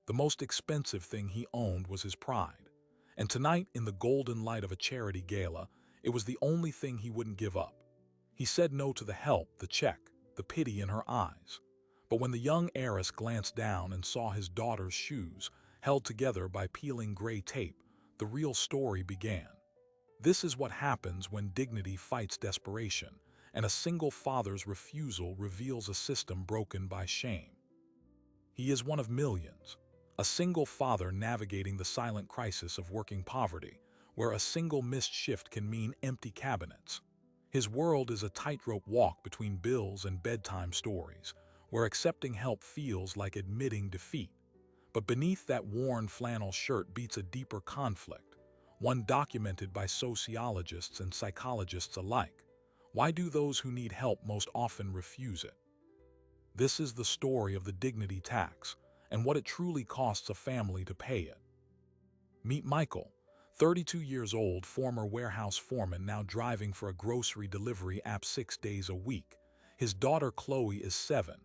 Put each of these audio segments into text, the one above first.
The most expensive thing he owned was his pride. And tonight, in the golden light of a charity gala, it was the only thing he wouldn't give up. He said no to the help, the check, the pity in her eyes. But when the young heiress glanced down and saw his daughter's shoes, held together by peeling gray tape, the real story began. This is what happens when dignity fights desperation, and a single father's refusal reveals a system broken by shame. He is one of millions, a single father navigating the silent crisis of working poverty, where a single missed shift can mean empty cabinets. His world is a tightrope walk between bills and bedtime stories, where accepting help feels like admitting defeat. But beneath that worn flannel shirt beats a deeper conflict, one documented by sociologists and psychologists alike. Why do those who need help most often refuse it? This is the story of the dignity tax and what it truly costs a family to pay it. Meet Michael, 32 years old, former warehouse foreman now driving for a grocery delivery app 6 days a week. His daughter Chloe is 7.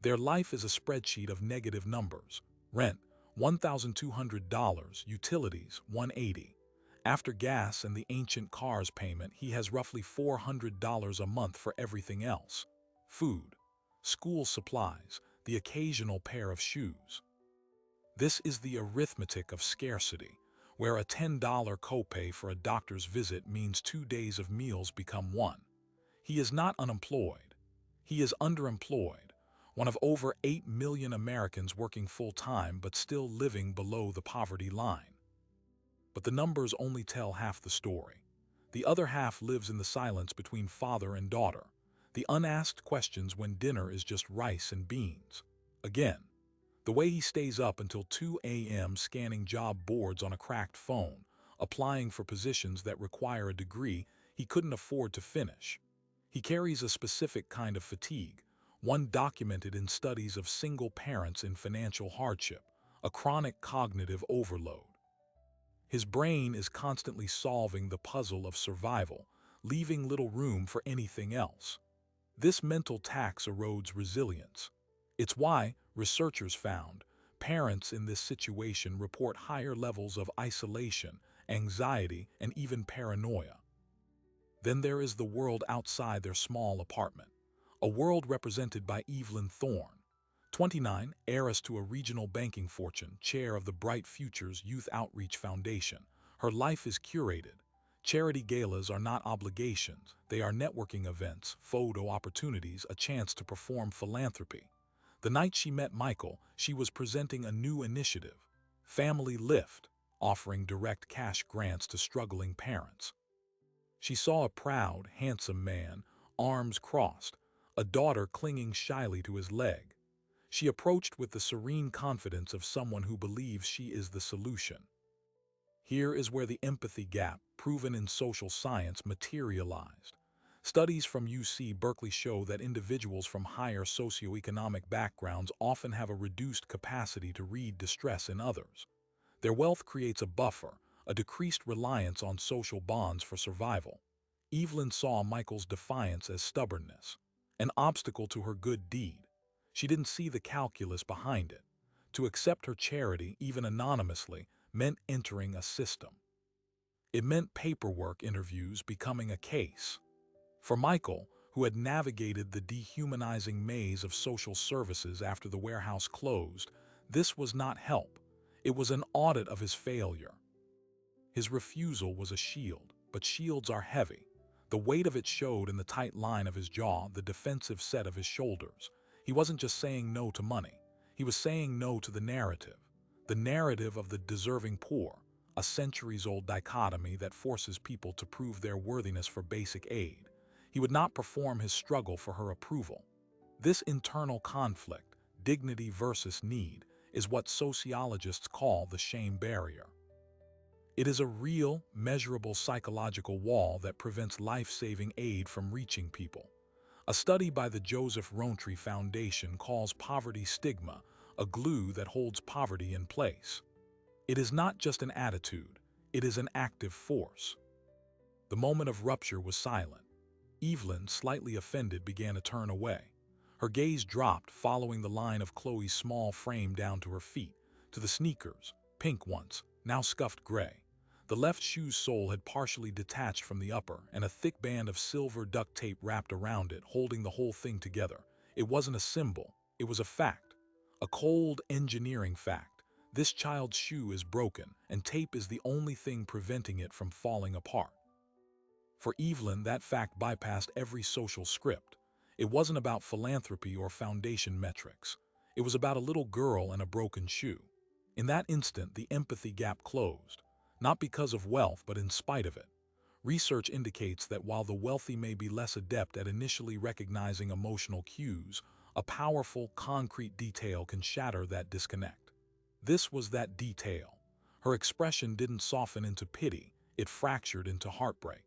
Their life is a spreadsheet of negative numbers. Rent, $1,200, utilities, $180. After gas and the ancient car's payment, he has roughly $400 a month for everything else. Food, school supplies, the occasional pair of shoes. This is the arithmetic of scarcity, where a $10 copay for a doctor's visit means 2 days of meals become one. He is not unemployed. He is underemployed, one of over 8 million Americans working full-time but still living below the poverty line. But the numbers only tell half the story. The other half lives in the silence between father and daughter, the unasked questions when dinner is just rice and beans. Again, the way he stays up until 2 a.m. scanning job boards on a cracked phone, applying for positions that require a degree he couldn't afford to finish. He carries a specific kind of fatigue, one documented in studies of single parents in financial hardship, a chronic cognitive overload. His brain is constantly solving the puzzle of survival, leaving little room for anything else. This mental tax erodes resilience. It's why, researchers found, parents in this situation report higher levels of isolation, anxiety, and even paranoia. Then there is the world outside their small apartment, a world represented by Evelyn Thorne, 29, heiress to a regional banking fortune, chair of the Bright Futures Youth Outreach Foundation. Her life is curated. Charity galas are not obligations, they are networking events, photo opportunities, a chance to perform philanthropy. The night she met Michael, she was presenting a new initiative, Family Lift, offering direct cash grants to struggling parents. She saw a proud, handsome man, arms crossed, a daughter clinging shyly to his leg. She approached with the serene confidence of someone who believes she is the solution. Here is where the empathy gap, proven in social science, materialized. Studies from UC Berkeley show that individuals from higher socioeconomic backgrounds often have a reduced capacity to read distress in others. Their wealth creates a buffer, a decreased reliance on social bonds for survival. Evelyn saw Michael's defiance as stubbornness, an obstacle to her good deed. She didn't see the calculus behind it. To accept her charity, even anonymously, meant entering a system. It meant paperwork interviews becoming a case. For Michael, who had navigated the dehumanizing maze of social services after the warehouse closed, this was not help. It was an audit of his failure. His refusal was a shield, but shields are heavy. The weight of it showed in the tight line of his jaw, the defensive set of his shoulders. He wasn't just saying no to money. He was saying no to the narrative of the deserving poor, a centuries-old dichotomy that forces people to prove their worthiness for basic aid. He would not perform his struggle for her approval. This internal conflict, dignity versus need, is what sociologists call the shame barrier. It is a real, measurable psychological wall that prevents life-saving aid from reaching people. A study by the Joseph Rowntree Foundation calls poverty stigma, a glue that holds poverty in place. It is not just an attitude, it is an active force. The moment of rupture was silent. Evelyn, slightly offended, began to turn away. Her gaze dropped, following the line of Chloe's small frame down to her feet, to the sneakers, pink once, now scuffed gray. The left shoe's sole had partially detached from the upper, and a thick band of silver duct tape wrapped around it, holding the whole thing together. It wasn't a symbol, it was a fact. A cold engineering fact. This child's shoe is broken, and tape is the only thing preventing it from falling apart. For Evelyn, that fact bypassed every social script. It wasn't about philanthropy or foundation metrics. It was about a little girl and a broken shoe. In that instant, the empathy gap closed, not because of wealth, but in spite of it. Research indicates that while the wealthy may be less adept at initially recognizing emotional cues, a powerful, concrete detail can shatter that disconnect. This was that detail. Her expression didn't soften into pity, it fractured into heartbreak.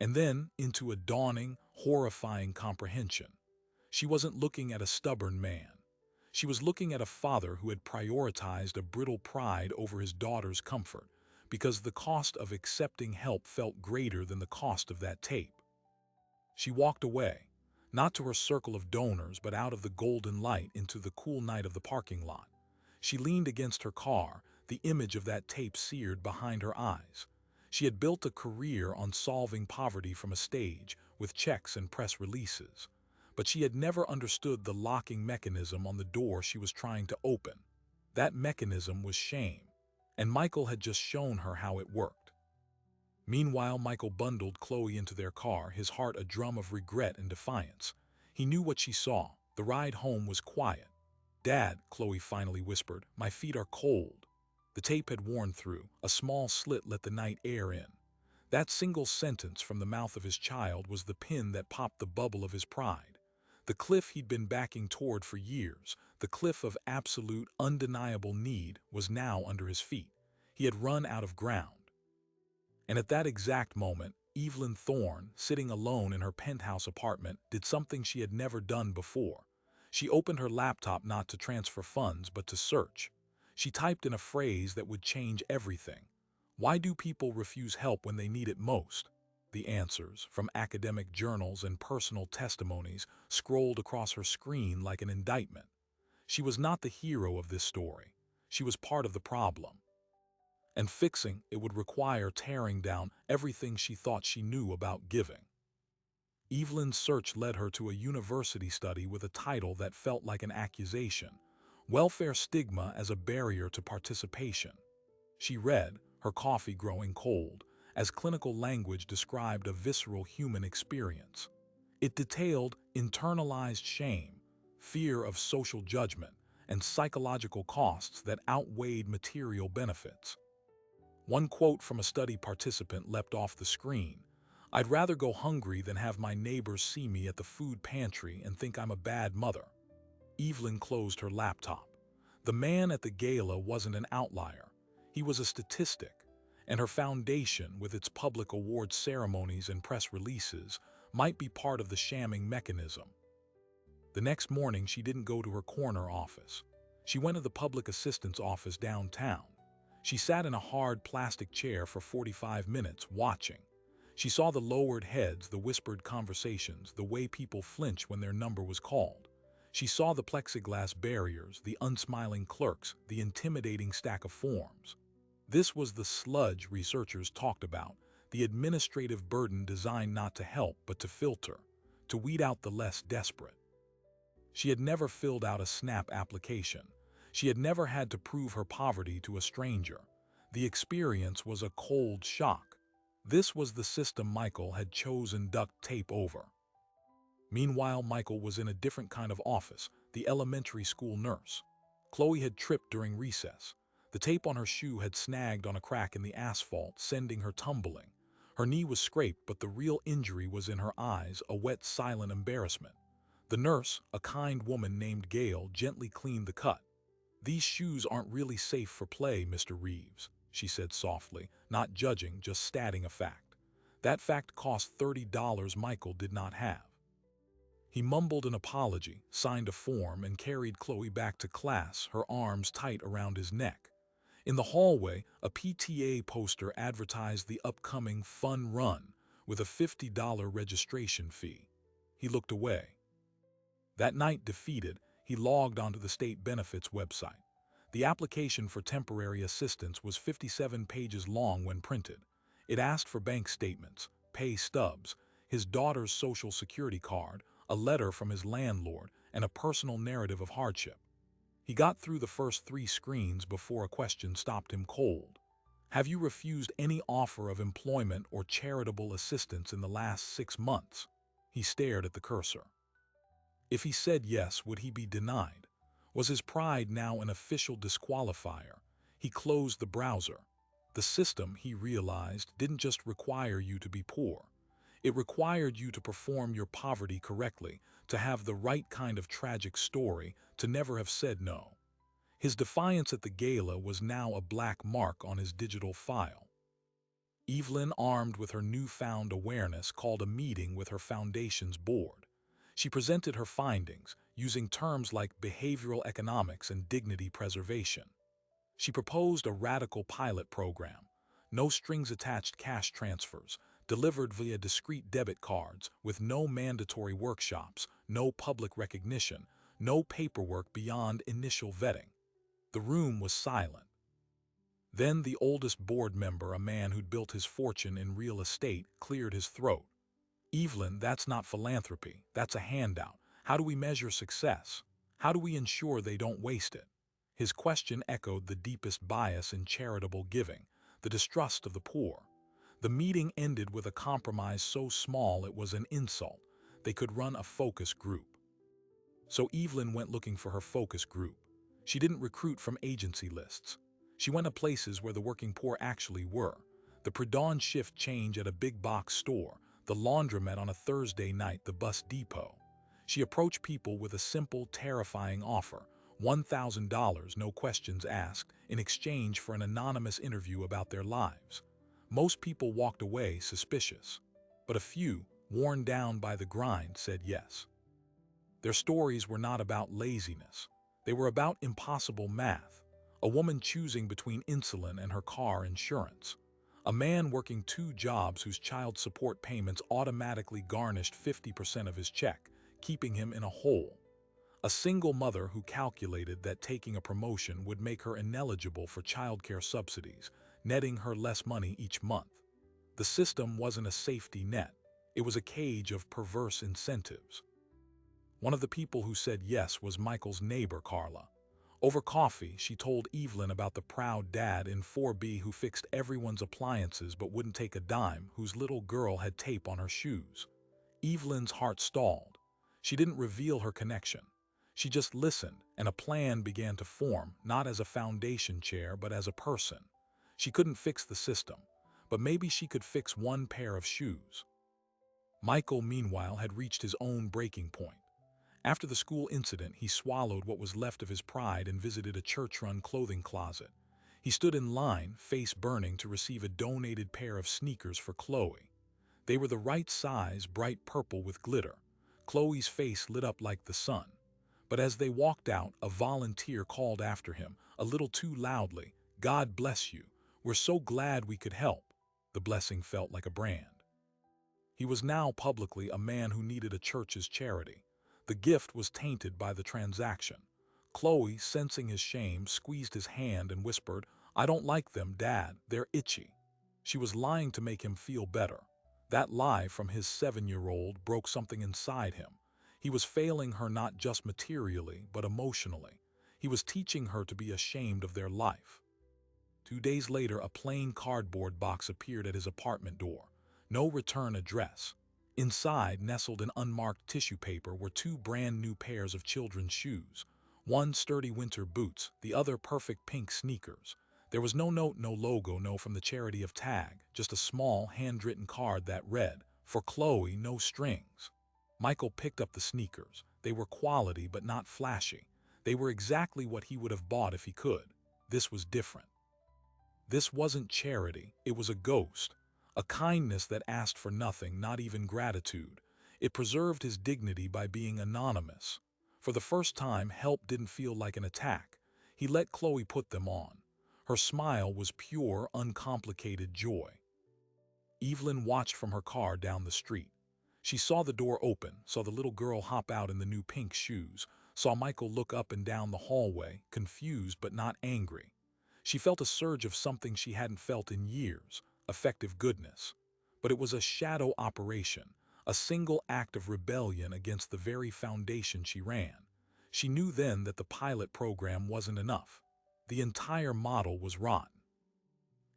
And then into a dawning, horrifying comprehension. She wasn't looking at a stubborn man. She was looking at a father who had prioritized a brittle pride over his daughter's comfort, because the cost of accepting help felt greater than the cost of that tape. She walked away, not to her circle of donors, but out of the golden light into the cool night of the parking lot. She leaned against her car, the image of that tape seared behind her eyes. She had built a career on solving poverty from a stage, with checks and press releases. But she had never understood the locking mechanism on the door she was trying to open. That mechanism was shame, and Michael had just shown her how it worked. Meanwhile, Michael bundled Chloe into their car, his heart a drum of regret and defiance. He knew what she saw. The ride home was quiet. "Dad," Chloe finally whispered, "my feet are cold." The tape had worn through. A small slit let the night air in. That single sentence from the mouth of his child was the pin that popped the bubble of his pride. The cliff he'd been backing toward for years, the cliff of absolute, undeniable need, was now under his feet. He had run out of ground. And at that exact moment, Evelyn Thorne, sitting alone in her penthouse apartment, did something she had never done before. She opened her laptop not to transfer funds, but to search. She typed in a phrase that would change everything. Why do people refuse help when they need it most? The answers, from academic journals and personal testimonies, scrolled across her screen like an indictment. She was not the hero of this story. She was part of the problem. And fixing it would require tearing down everything she thought she knew about giving. Evelyn's search led her to a university study with a title that felt like an accusation: Welfare Stigma as a Barrier to Participation. She read, her coffee growing cold, as clinical language described a visceral human experience. It detailed internalized shame, fear of social judgment, and psychological costs that outweighed material benefits. One quote from a study participant leapt off the screen: "I'd rather go hungry than have my neighbors see me at the food pantry and think I'm a bad mother." Evelyn closed her laptop. The man at the gala wasn't an outlier. He was a statistic, and her foundation, with its public award ceremonies and press releases, might be part of the shamming mechanism. The next morning, she didn't go to her corner office. She went to the public assistance office downtown. She sat in a hard plastic chair for 45 minutes, watching. She saw the lowered heads, the whispered conversations, the way people flinch when their number was called. She saw the plexiglass barriers, the unsmiling clerks, the intimidating stack of forms. This was the sludge researchers talked about, the administrative burden designed not to help but to filter, to weed out the less desperate. She had never filled out a SNAP application. She had never had to prove her poverty to a stranger. The experience was a cold shock. This was the system Michael had chosen duct tape over. Meanwhile, Michael was in a different kind of office, the elementary school nurse. Chloe had tripped during recess. The tape on her shoe had snagged on a crack in the asphalt, sending her tumbling. Her knee was scraped, but the real injury was in her eyes, a wet, silent embarrassment. The nurse, a kind woman named Gail, gently cleaned the cut. "These shoes aren't really safe for play, Mr. Reeves," she said softly, not judging, just stating a fact. That fact cost $30 Michael did not have. He mumbled an apology, signed a form, and carried Chloe back to class, her arms tight around his neck. In the hallway, a PTA poster advertised the upcoming fun run with a $50 registration fee. He looked away. That night, defeated, he logged onto the state benefits website. The application for temporary assistance was 57 pages long when printed. It asked for bank statements, pay stubs, his daughter's social security card, a letter from his landlord, and a personal narrative of hardship. He got through the first 3 screens before a question stopped him cold. Have you refused any offer of employment or charitable assistance in the last 6 months? He stared at the cursor. If he said yes, would he be denied? Was his pride now an official disqualifier? He closed the browser. The system, he realized, didn't just require you to be poor. It required you to perform your poverty correctly, to have the right kind of tragic story, to never have said no. His defiance at the gala was now a black mark on his digital file. Evelyn, armed with her newfound awareness, called a meeting with her foundation's board. She presented her findings, using terms like behavioral economics and dignity preservation. She proposed a radical pilot program, no strings-attached cash transfers, delivered via discrete debit cards, with no mandatory workshops, no public recognition, no paperwork beyond initial vetting. The room was silent. Then the oldest board member, a man who'd built his fortune in real estate, cleared his throat. Evelyn, that's not philanthropy, that's a handout. How do we measure success? How do we ensure they don't waste it? His question echoed the deepest bias in charitable giving, the distrust of the poor. The meeting ended with a compromise so small it was an insult. They could run a focus group. So Evelyn went looking for her focus group. She didn't recruit from agency lists. She went to places where the working poor actually were. The pre-dawn shift change at a big box store, the laundromat on a Thursday night, the bus depot. She approached people with a simple, terrifying offer, $1,000, no questions asked, in exchange for an anonymous interview about their lives. Most people walked away suspicious, but a few, worn down by the grind, said yes. Their stories were not about laziness. They were about impossible math. A woman choosing between insulin and her car insurance. A man working 2 jobs whose child support payments automatically garnished 50% of his check, keeping him in a hole. A single mother who calculated that taking a promotion would make her ineligible for childcare subsidies, netting her less money each month. The system wasn't a safety net. It was a cage of perverse incentives. One of the people who said yes was Michael's neighbor, Carla. Over coffee, she told Evelyn about the proud dad in 4B who fixed everyone's appliances but wouldn't take a dime, whose little girl had tape on her shoes. Evelyn's heart stalled. She didn't reveal her connection. She just listened, and a plan began to form, not as a foundation chair, but as a person. She couldn't fix the system, but maybe she could fix one pair of shoes. Michael, meanwhile, had reached his own breaking point. After the school incident, he swallowed what was left of his pride and visited a church-run clothing closet. He stood in line, face burning, to receive a donated pair of sneakers for Chloe. They were the right size, bright purple with glitter. Chloe's face lit up like the sun. But as they walked out, a volunteer called after him, a little too loudly, "God bless you. We're so glad we could help." The blessing felt like a brand. He was now publicly a man who needed a church's charity. The gift was tainted by the transaction. Chloe, sensing his shame, squeezed his hand and whispered, "I don't like them, Dad. They're itchy." She was lying to make him feel better. That lie from his 7-year-old broke something inside him. He was failing her not just materially, but emotionally. He was teaching her to be ashamed of their life. 2 days later, a plain cardboard box appeared at his apartment door. No return address. Inside, nestled in unmarked tissue paper, were 2 brand new pairs of children's shoes. One sturdy winter boots, the other perfect pink sneakers. There was no note, no logo, no from the charity of Tag, just a small, handwritten card that read, "For Chloe, no strings." Michael picked up the sneakers. They were quality but not flashy. They were exactly what he would have bought if he could. This was different. This wasn't charity, it was a ghost. A kindness that asked for nothing, not even gratitude. It preserved his dignity by being anonymous. For the first time, help didn't feel like an attack. He let Chloe put them on. Her smile was pure, uncomplicated joy. Evelyn watched from her car down the street. She saw the door open, saw the little girl hop out in the new pink shoes, saw Michael look up and down the hallway, confused but not angry. She felt a surge of something she hadn't felt in years, effective goodness. But it was a shadow operation, a single act of rebellion against the very foundation she ran. She knew then that the pilot program wasn't enough. The entire model was rotten.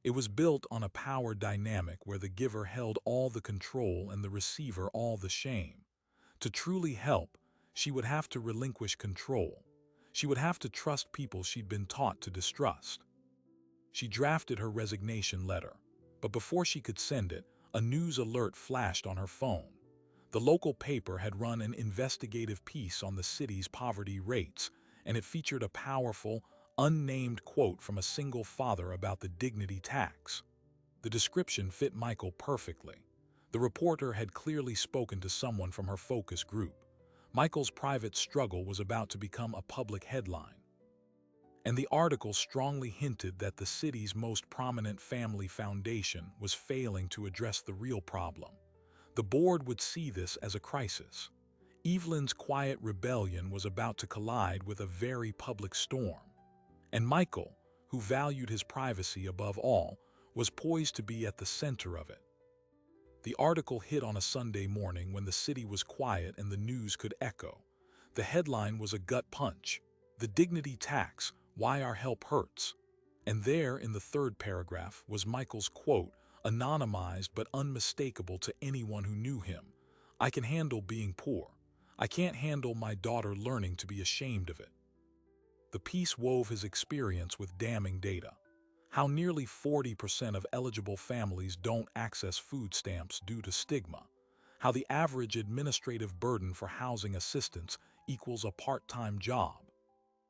It was built on a power dynamic where the giver held all the control and the receiver all the shame. To truly help, she would have to relinquish control. She would have to trust people she'd been taught to distrust. She drafted her resignation letter, but before she could send it, a news alert flashed on her phone. The local paper had run an investigative piece on the city's poverty rates, and it featured a powerful, unnamed quote from a single father about the dignity tax. The description fit Michael perfectly. The reporter had clearly spoken to someone from her focus group. Michael's private struggle was about to become a public headline. And the article strongly hinted that the city's most prominent family foundation was failing to address the real problem. The board would see this as a crisis. Evelyn's quiet rebellion was about to collide with a very public storm. And Michael, who valued his privacy above all, was poised to be at the center of it. The article hit on a Sunday morning when the city was quiet and the news could echo. The headline was a gut punch: "The Dignity Tax, Why Our Help Hurts." And there, in the third paragraph, was Michael's quote, anonymized but unmistakable to anyone who knew him. "I can handle being poor. I can't handle my daughter learning to be ashamed of it." The piece wove his experience with damning data. How nearly 40% of eligible families don't access food stamps due to stigma. How the average administrative burden for housing assistance equals a part-time job.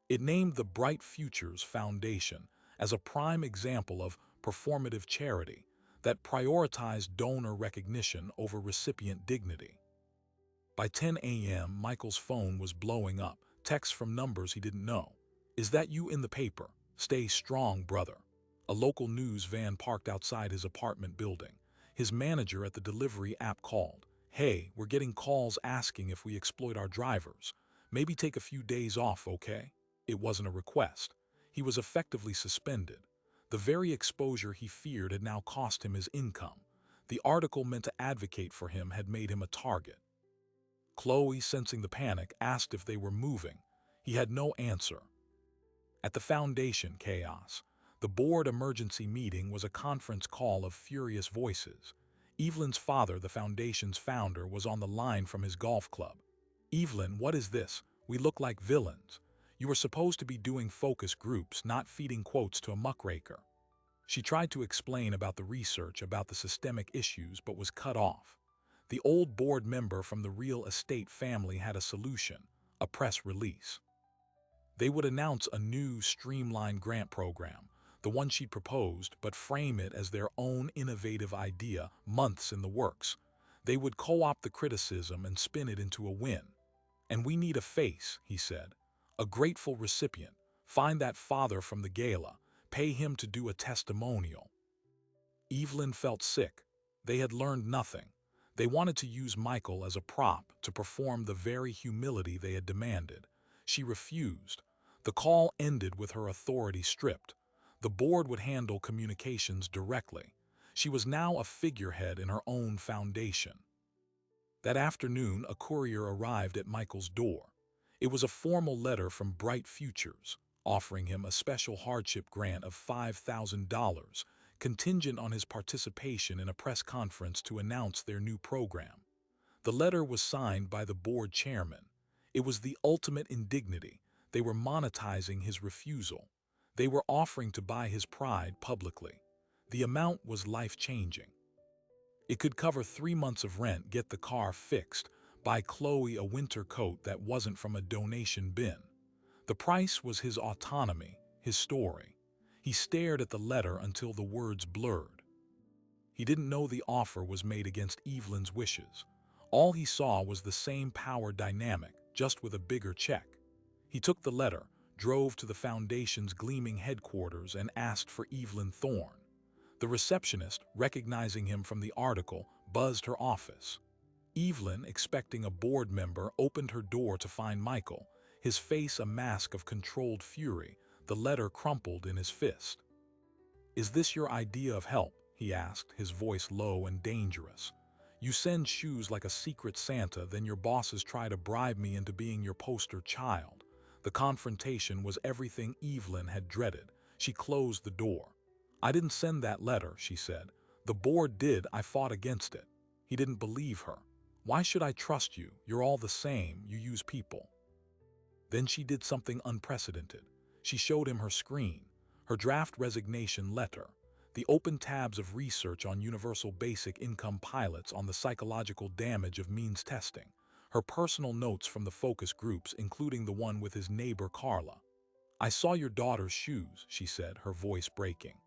It named the Bright Futures Foundation as a prime example of performative charity that prioritized donor recognition over recipient dignity. By 10 a.m., Michael's phone was blowing up, texts from numbers he didn't know. "Is that you in the paper? Stay strong, brother." A local news van parked outside his apartment building. His manager at the delivery app called. "Hey, we're getting calls asking if we exploit our drivers. Maybe take a few days off, okay?" It wasn't a request. He was effectively suspended. The very exposure he feared had now cost him his income. The article meant to advocate for him had made him a target. Chloe, sensing the panic, asked if they were moving. He had no answer. At the foundation, chaos. The board emergency meeting was a conference call of furious voices. Evelyn's father, the foundation's founder, was on the line from his golf club. "Evelyn, what is this? We look like villains. You were supposed to be doing focus groups, not feeding quotes to a muckraker." She tried to explain about the research, about the systemic issues, but was cut off. The old board member from the real estate family had a solution: a press release. They would announce a new, streamlined grant program, the one she'd proposed, but frame it as their own innovative idea, months in the works. They would co-opt the criticism and spin it into a win. "And we need a face," he said. "A grateful recipient. Find that father from the gala. Pay him to do a testimonial." Evelyn felt sick. They had learned nothing. They wanted to use Michael as a prop to perform the very humility they had demanded. She refused. The call ended with her authority stripped. The board would handle communications directly. She was now a figurehead in her own foundation. That afternoon, a courier arrived at Michael's door. It was a formal letter from Bright Futures, offering him a special hardship grant of $5,000, contingent on his participation in a press conference to announce their new program. The letter was signed by the board chairman. It was the ultimate indignity. They were monetizing his refusal. They were offering to buy his pride publicly. The amount was life-changing. It could cover 3 months of rent, get the car fixed, buy Chloe a winter coat that wasn't from a donation bin. The price was his autonomy, his story. He stared at the letter until the words blurred. He didn't know the offer was made against Evelyn's wishes. All he saw was the same power dynamic, just with a bigger check. He took the letter, drove to the foundation's gleaming headquarters, and asked for Evelyn Thorne. The receptionist, recognizing him from the article, buzzed her office. Evelyn, expecting a board member, opened her door to find Michael. his face a mask of controlled fury, the letter crumpled in his fist. "Is this your idea of help?" he asked, his voice low and dangerous. "You send shoes like a secret Santa, then your bosses try to bribe me into being your poster child." The confrontation was everything Evelyn had dreaded. She closed the door. "I didn't send that letter," she said. "The board did. I fought against it." He didn't believe her. "Why should I trust you? You're all the same. You use people." Then she did something unprecedented. She showed him her screen, her draft resignation letter, the open tabs of research on universal basic income pilots on the psychological damage of means testing, her personal notes from the focus groups, including the one with his neighbor Carla. "I saw your daughter's shoes," she said, her voice breaking,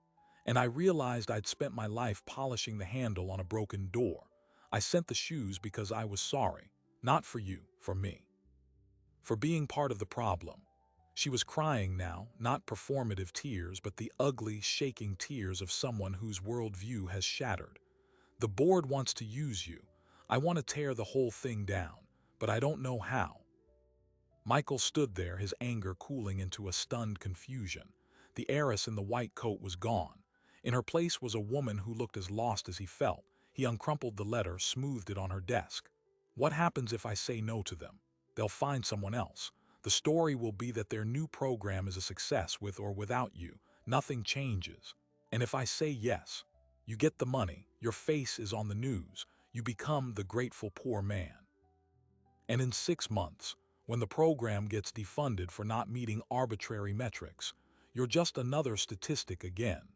"and I realized I'd spent my life polishing the handle on a broken door. I sent the shoes because I was sorry, not for you, for me. For being part of the problem." She was crying now, not performative tears, but the ugly, shaking tears of someone whose worldview has shattered. "The board wants to use you. I want to tear the whole thing down, but I don't know how." Michael stood there, his anger cooling into a stunned confusion. The heiress in the white coat was gone. In her place was a woman who looked as lost as he felt. He uncrumpled the letter, smoothed it on her desk. "What happens if I say no to them? They'll find someone else. The story will be that their new program is a success with or without you. Nothing changes. And if I say yes, you get the money, your face is on the news, you become the grateful poor man. And in 6 months, when the program gets defunded for not meeting arbitrary metrics, you're just another statistic again."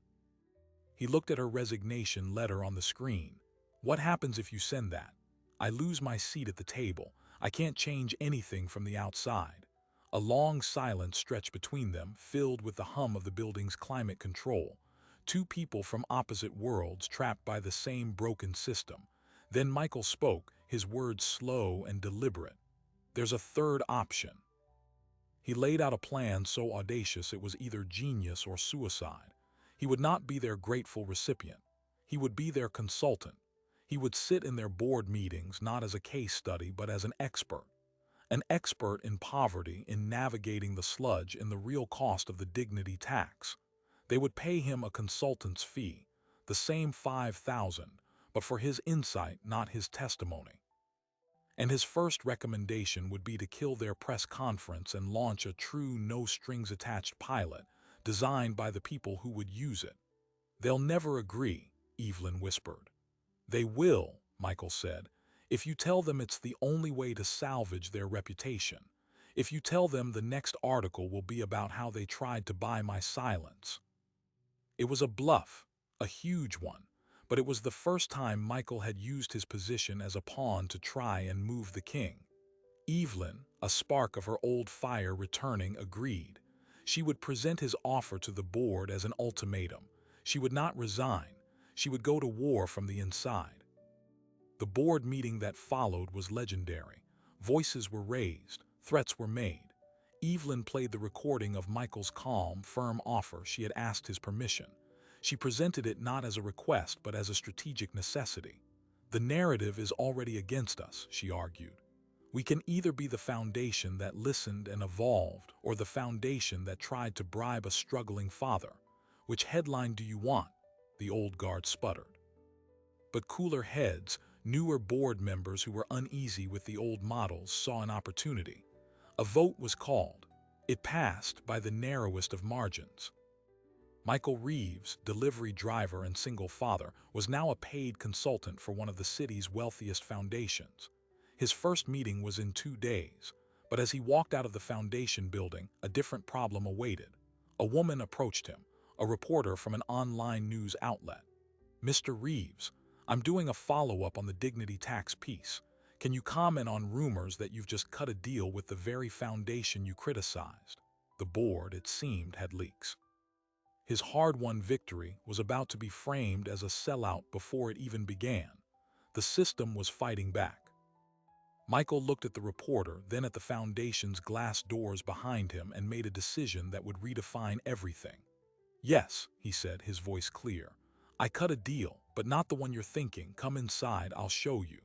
He looked at her resignation letter on the screen. "What happens if you send that? I lose my seat at the table. I can't change anything from the outside." A long silence stretched between them, filled with the hum of the building's climate control. Two people from opposite worlds trapped by the same broken system. Then Michael spoke, his words slow and deliberate. "There's a third option." He laid out a plan so audacious it was either genius or suicide. He would not be their grateful recipient. He would be their consultant. He would sit in their board meetings not as a case study but as an expert. An expert in poverty, in navigating the sludge, in the real cost of the dignity tax. They would pay him a consultant's fee, the same 5,000, but for his insight, not his testimony. And his first recommendation would be to kill their press conference and launch a true no-strings-attached pilot designed by the people who would use it. "They'll never agree," Evelyn whispered. "They will," Michael said, "if you tell them it's the only way to salvage their reputation. If you tell them the next article will be about how they tried to buy my silence." It was a bluff, a huge one, but it was the first time Michael had used his position as a pawn to try and move the king. Evelyn, a spark of her old fire returning, agreed. She would present his offer to the board as an ultimatum. She would not resign. She would go to war from the inside. The board meeting that followed was legendary. Voices were raised, threats were made. Evelyn played the recording of Michael's calm, firm offer. She had asked his permission. She presented it not as a request but as a strategic necessity. "The narrative is already against us," she argued. "We can either be the foundation that listened and evolved, or the foundation that tried to bribe a struggling father. Which headline do you want?" The old guard sputtered. But cooler heads, newer board members who were uneasy with the old models, saw an opportunity. A vote was called. It passed by the narrowest of margins. Michael Reeves, delivery driver and single father, was now a paid consultant for one of the city's wealthiest foundations. His first meeting was in 2 days, but as he walked out of the foundation building, a different problem awaited. A woman approached him, a reporter from an online news outlet. "Mr. Reeves, I'm doing a follow-up on the dignity tax piece. Can you comment on rumors that you've just cut a deal with the very foundation you criticized?" The board, it seemed, had leaks. His hard-won victory was about to be framed as a sellout before it even began. The system was fighting back. Michael looked at the reporter, then at the foundation's glass doors behind him, and made a decision that would redefine everything. "Yes," he said, his voice clear. "I cut a deal, but not the one you're thinking. Come inside, I'll show you."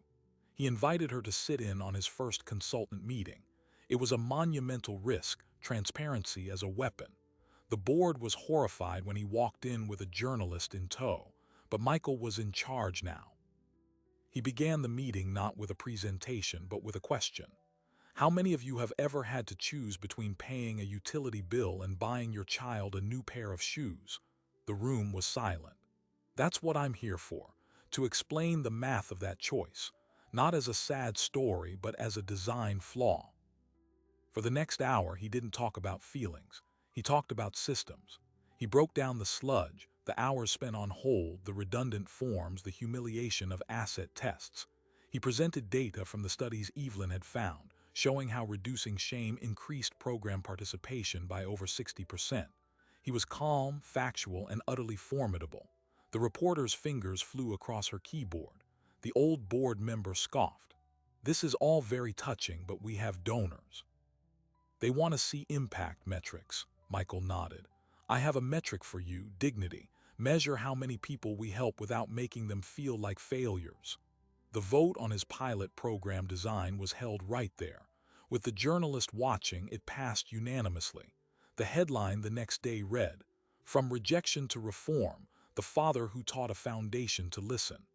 He invited her to sit in on his first consultant meeting. It was a monumental risk, transparency as a weapon. The board was horrified when he walked in with a journalist in tow, but Michael was in charge now. He began the meeting not with a presentation, but with a question. How many of you have ever had to choose between paying a utility bill and buying your child a new pair of shoes? The room was silent. That's what I'm here for, to explain the math of that choice, not as a sad story, but as a design flaw. For the next hour, he didn't talk about feelings. He talked about systems. He broke down the sludge, the hours spent on hold, the redundant forms, the humiliation of asset tests. He presented data from the studies Evelyn had found, showing how reducing shame increased program participation by over 60%. He was calm, factual, and utterly formidable. The reporter's fingers flew across her keyboard. The old board member scoffed. "This is all very touching, but we have donors." "They want to see impact metrics," Michael nodded. "I have a metric for you, dignity. Measure how many people we help without making them feel like failures." The vote on his pilot program design was held right there. With the journalist watching, it passed unanimously. The headline the next day read, "From Rejection to Reform, the Father Who Taught a Foundation to Listen."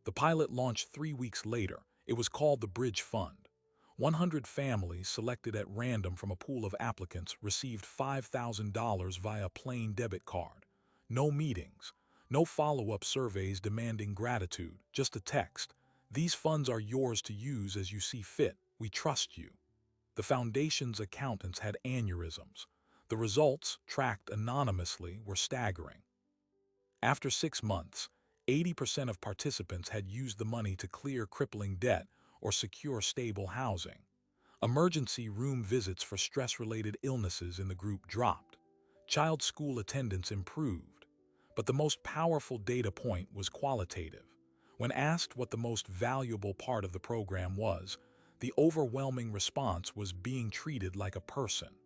The pilot launched 3 weeks later. It was called the Bridge Fund. 100 families selected at random from a pool of applicants received $5,000 via plain debit card. No meetings, no follow-up surveys demanding gratitude, just a text. "These funds are yours to use as you see fit. We trust you." The foundation's accountants had aneurysms. The results, tracked anonymously, were staggering. After 6 months, 80% of participants had used the money to clear crippling debt or secure stable housing. Emergency room visits for stress-related illnesses in the group dropped. Child school attendance improved. But the most powerful data point was qualitative. When asked what the most valuable part of the program was, the overwhelming response was being treated like a person.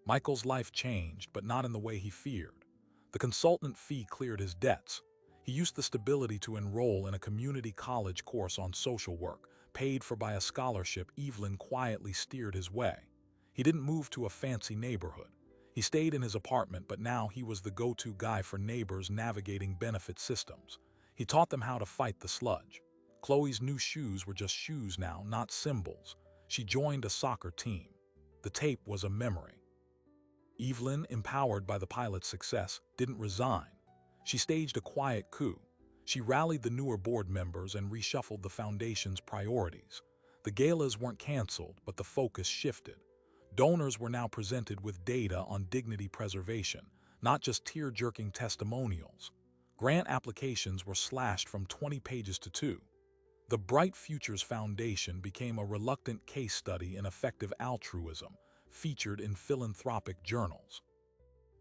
Michael's life changed, but not in the way he feared. The consultant fee cleared his debts. He used the stability to enroll in a community college course on social work, paid for by a scholarship Evelyn quietly steered his way. He didn't move to a fancy neighborhood. He stayed in his apartment, but now he was the go-to guy for neighbors navigating benefit systems. He taught them how to fight the sludge. Chloe's new shoes were just shoes now, not symbols. She joined a soccer team. The tape was a memory. Evelyn, empowered by the pilot's success, didn't resign. She staged a quiet coup. She rallied the newer board members and reshuffled the foundation's priorities. The galas weren't canceled, but the focus shifted. Donors were now presented with data on dignity preservation, not just tear-jerking testimonials. Grant applications were slashed from 20 pages to 2. The Bright Futures Foundation became a reluctant case study in effective altruism, featured in philanthropic journals.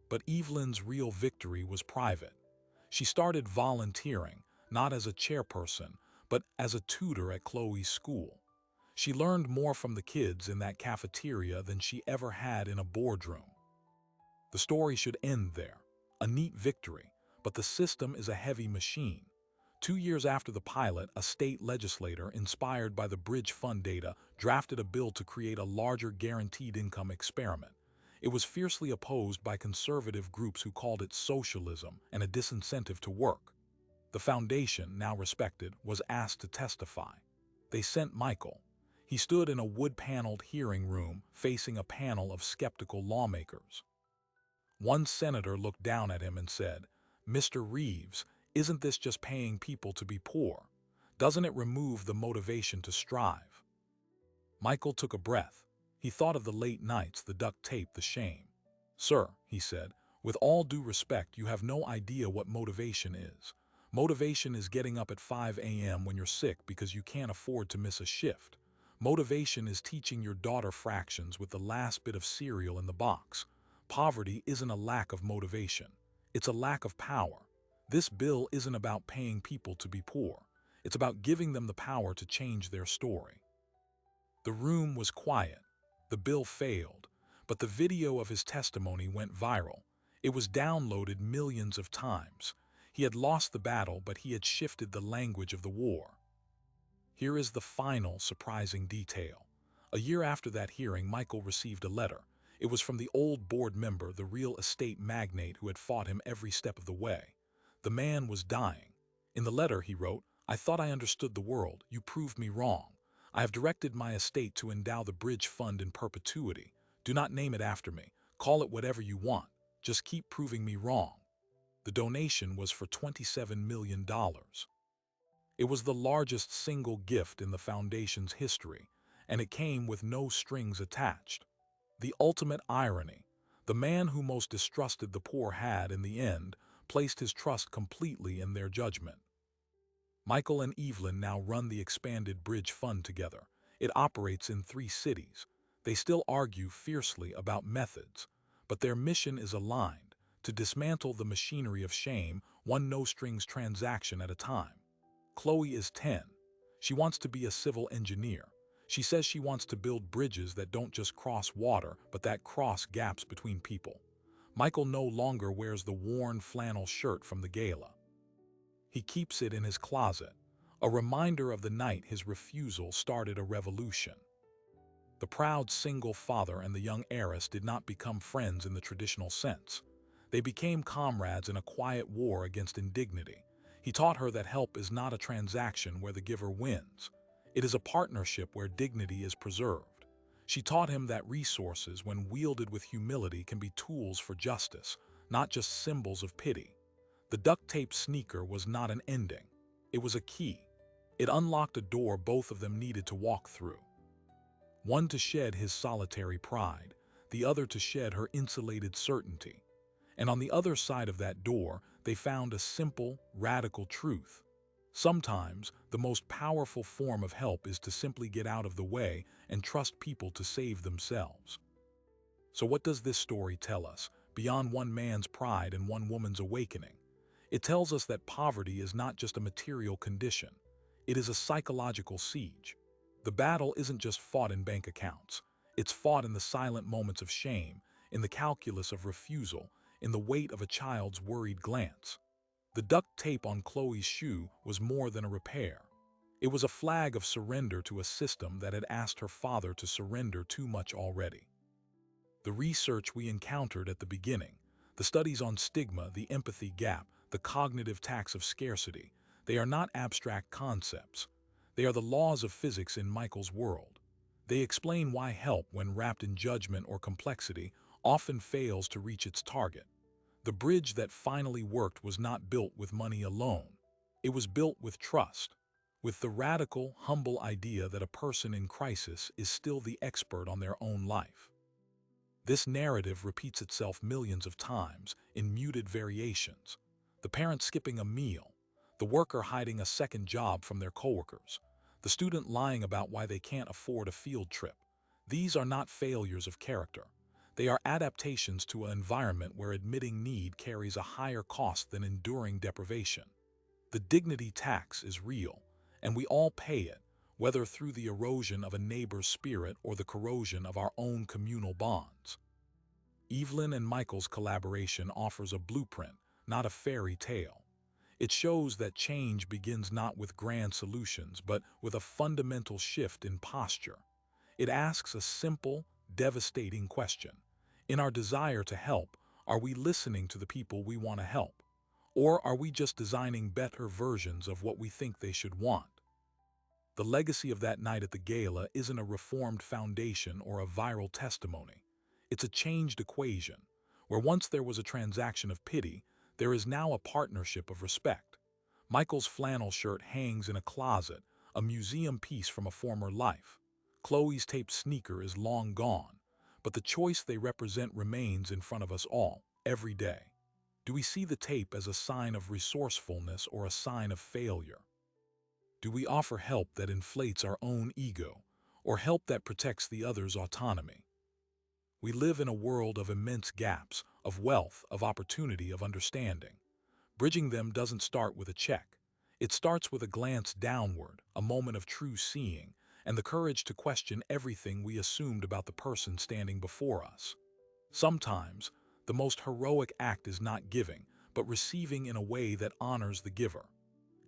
But Evelyn's real victory was private. She started volunteering, not as a chairperson, but as a tutor at Chloe's school. She learned more from the kids in that cafeteria than she ever had in a boardroom. The story should end there. A neat victory, but the system is a heavy machine. 2 years after the pilot, a state legislator, inspired by the Bridge Fund data, drafted a bill to create a larger guaranteed income experiment. It was fiercely opposed by conservative groups who called it socialism and a disincentive to work. The foundation, now respected, was asked to testify. They sent Michael. He stood in a wood-paneled hearing room facing a panel of skeptical lawmakers. One senator looked down at him and said, "Mr. Reeves, isn't this just paying people to be poor? Doesn't it remove the motivation to strive?" Michael took a breath. He thought of the late nights, the duct tape, the shame. "Sir," he said, "with all due respect, you have no idea what motivation is. Motivation is getting up at 5 a.m. when you're sick because you can't afford to miss a shift. Motivation is teaching your daughter fractions with the last bit of cereal in the box. Poverty isn't a lack of motivation. It's a lack of power. This bill isn't about paying people to be poor. It's about giving them the power to change their story." The room was quiet. The bill failed, but the video of his testimony went viral. It was downloaded millions of times. He had lost the battle, but he had shifted the language of the war. Here is the final surprising detail. A year after that hearing, Michael received a letter. It was from the old board member, the real estate magnate who had fought him every step of the way. The man was dying. In the letter, he wrote, "I thought I understood the world. You proved me wrong. I have directed my estate to endow the bridge fund in perpetuity. Do not name it after me. Call it whatever you want. Just keep proving me wrong." The donation was for $27 million. It was the largest single gift in the foundation's history, and it came with no strings attached. The ultimate irony: the man who most distrusted the poor had, in the end, placed his trust completely in their judgment. Michael and Evelyn now run the expanded bridge fund together. It operates in 3 cities. They still argue fiercely about methods, but their mission is aligned: to dismantle the machinery of shame, one no-strings transaction at a time. Chloe is 10. She wants to be a civil engineer. She says she wants to build bridges that don't just cross water, but that cross gaps between people. Michael no longer wears the worn flannel shirt from the gala. He keeps it in his closet, a reminder of the night his refusal started a revolution. The proud single father and the young heiress did not become friends in the traditional sense. They became comrades in a quiet war against indignity. He taught her that help is not a transaction where the giver wins. It is a partnership where dignity is preserved. She taught him that resources, when wielded with humility, can be tools for justice, not just symbols of pity. The duct tape sneaker was not an ending. It was a key. It unlocked a door both of them needed to walk through. One to shed his solitary pride, the other to shed her insulated certainty. And on the other side of that door, they found a simple, radical truth. Sometimes, the most powerful form of help is to simply get out of the way and trust people to save themselves. So what does this story tell us, beyond one man's pride and one woman's awakening? It tells us that poverty is not just a material condition. It is a psychological siege. The battle isn't just fought in bank accounts. It's fought in the silent moments of shame, in the calculus of refusal, in the weight of a child's worried glance. The duct tape on Chloe's shoe was more than a repair. It was a flag of surrender to a system that had asked her father to surrender too much already. The research we encountered at the beginning, the studies on stigma, the empathy gap, the cognitive tax of scarcity, they are not abstract concepts. They are the laws of physics in Michael's world. They explain why help, when wrapped in judgment or complexity, often fails to reach its target. The bridge that finally worked was not built with money alone. It was built with trust, with the radical, humble idea that a person in crisis is still the expert on their own life. This narrative repeats itself millions of times in muted variations. The parent skipping a meal, the worker hiding a second job from their coworkers, the student lying about why they can't afford a field trip. These are not failures of character. They are adaptations to an environment where admitting need carries a higher cost than enduring deprivation. The dignity tax is real, and we all pay it, whether through the erosion of a neighbor's spirit or the corrosion of our own communal bonds. Evelyn and Michael's collaboration offers a blueprint, not a fairy tale. It shows that change begins not with grand solutions, but with a fundamental shift in posture. It asks a simple, devastating question. In our desire to help, are we listening to the people we want to help? Or are we just designing better versions of what we think they should want? The legacy of that night at the gala isn't a reformed foundation or a viral testimony. It's a changed equation, where once there was a transaction of pity, there is now a partnership of respect. Michael's flannel shirt hangs in a closet, a museum piece from a former life. Chloe's taped sneaker is long gone, but the choice they represent remains in front of us all, every day. Do we see the tape as a sign of resourcefulness or a sign of failure? Do we offer help that inflates our own ego, or help that protects the other's autonomy? We live in a world of immense gaps, of wealth, of opportunity, of understanding. Bridging them doesn't start with a check. It starts with a glance downward, a moment of true seeing, and the courage to question everything we assumed about the person standing before us. Sometimes, the most heroic act is not giving, but receiving in a way that honors the giver.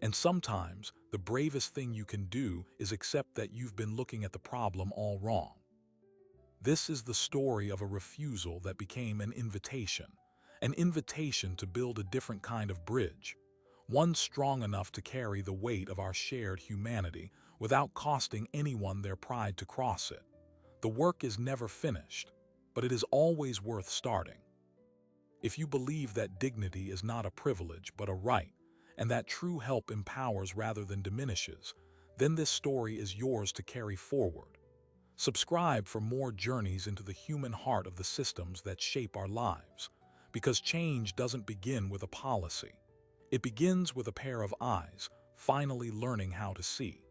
And sometimes, the bravest thing you can do is accept that you've been looking at the problem all wrong. This is the story of a refusal that became an invitation to build a different kind of bridge, one strong enough to carry the weight of our shared humanity without costing anyone their pride to cross it. The work is never finished, but it is always worth starting. If you believe that dignity is not a privilege but a right, and that true help empowers rather than diminishes, then this story is yours to carry forward. Subscribe for more journeys into the human heart of the systems that shape our lives, because change doesn't begin with a policy. It begins with a pair of eyes, finally learning how to see.